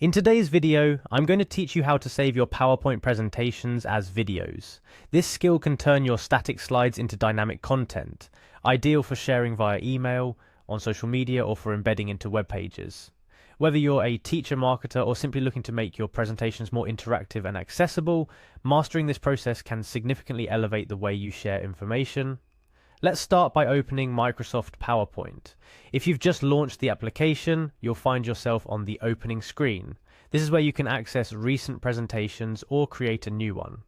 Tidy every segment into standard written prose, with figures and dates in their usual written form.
In today's video, I'm going to teach you how to save your PowerPoint presentations as videos. This skill can turn your static slides into dynamic content, ideal for sharing via email, on social media, or for embedding into web pages. Whether you're a teacher, marketer, or simply looking to make your presentations more interactive and accessible, mastering this process can significantly elevate the way you share information. Let's start by opening Microsoft PowerPoint. If you've just launched the application, you'll find yourself on the opening screen. This is where you can access recent presentations or create a new one.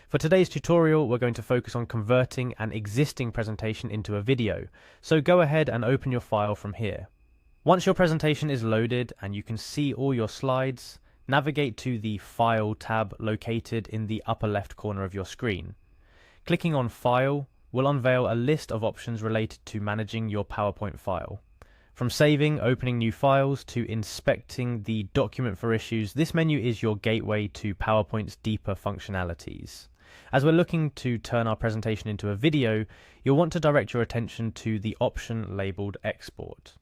For today's tutorial, we're going to focus on converting an existing presentation into a video, so go ahead and open your file from here. Once your presentation is loaded and you can see all your slides, navigate to the File tab located in the upper left corner of your screen. Clicking on File will unveil a list of options related to managing your PowerPoint file. From saving, opening new files, to inspecting the document for issues, this menu is your gateway to PowerPoint's deeper functionalities. As we're looking to turn our presentation into a video, you'll want to direct your attention to the option labeled Export.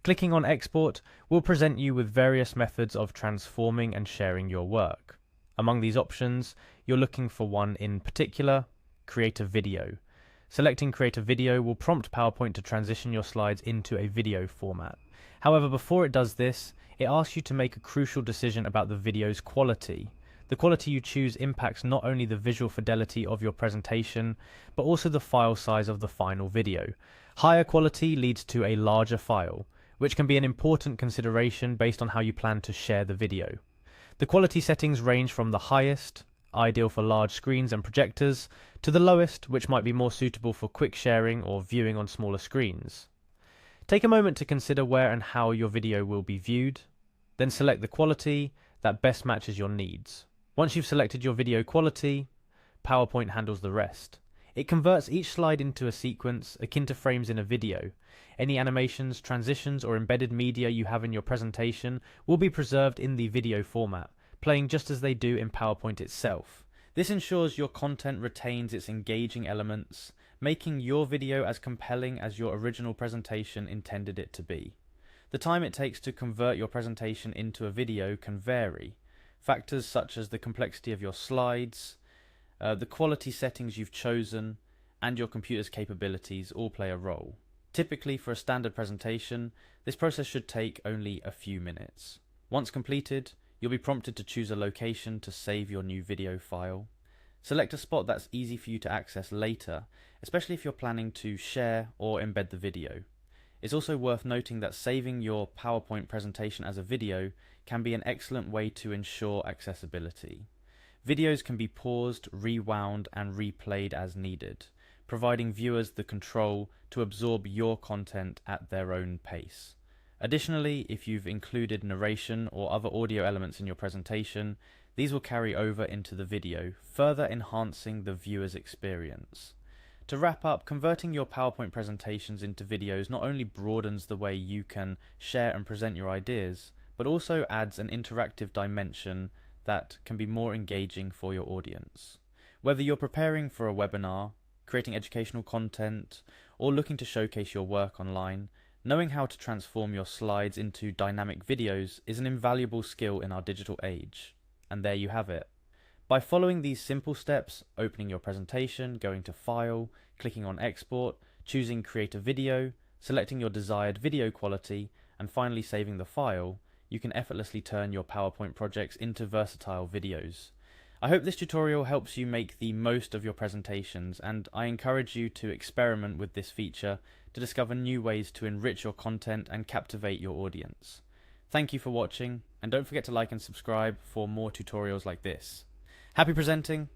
Clicking on Export will present you with various methods of transforming and sharing your work. Among these options, you're looking for one in particular: Create a Video. Selecting Create a Video will prompt PowerPoint to transition your slides into a video format. However, before it does this, it asks you to make a crucial decision about the video's quality. The quality you choose impacts not only the visual fidelity of your presentation, but also the file size of the final video. Higher quality leads to a larger file, which can be an important consideration based on how you plan to share the video. The quality settings range from the highest, ideal for large screens and projectors, to the lowest, which might be more suitable for quick sharing or viewing on smaller screens. Take a moment to consider where and how your video will be viewed, then select the quality that best matches your needs. Once you've selected your video quality, PowerPoint handles the rest. It converts each slide into a sequence akin to frames in a video. Any animations, transitions, or embedded media you have in your presentation will be preserved in the video format, playing just as they do in PowerPoint itself. This ensures your content retains its engaging elements, making your video as compelling as your original presentation intended it to be. The time it takes to convert your presentation into a video can vary. Factors such as the complexity of your slides, the quality settings you've chosen, and your computer's capabilities all play a role. Typically, for a standard presentation, this process should take only a few minutes. Once completed, you'll be prompted to choose a location to save your new video file. Select a spot that's easy for you to access later, especially if you're planning to share or embed the video. It's also worth noting that saving your PowerPoint presentation as a video can be an excellent way to ensure accessibility. Videos can be paused, rewound, and replayed as needed, providing viewers the control to absorb your content at their own pace. Additionally, if you've included narration or other audio elements in your presentation, these will carry over into the video, further enhancing the viewer's experience. To wrap up, converting your PowerPoint presentations into videos not only broadens the way you can share and present your ideas, but also adds an interactive dimension that can be more engaging for your audience. Whether you're preparing for a webinar, creating educational content, or looking to showcase your work online, knowing how to transform your slides into dynamic videos is an invaluable skill in our digital age. And there you have it. By following these simple steps, opening your presentation, going to File, clicking on Export, choosing Create a Video, selecting your desired video quality, and finally saving the file, you can effortlessly turn your PowerPoint projects into versatile videos. I hope this tutorial helps you make the most of your presentations, and I encourage you to experiment with this feature to discover new ways to enrich your content and captivate your audience. Thank you for watching, and don't forget to like and subscribe for more tutorials like this. Happy presenting,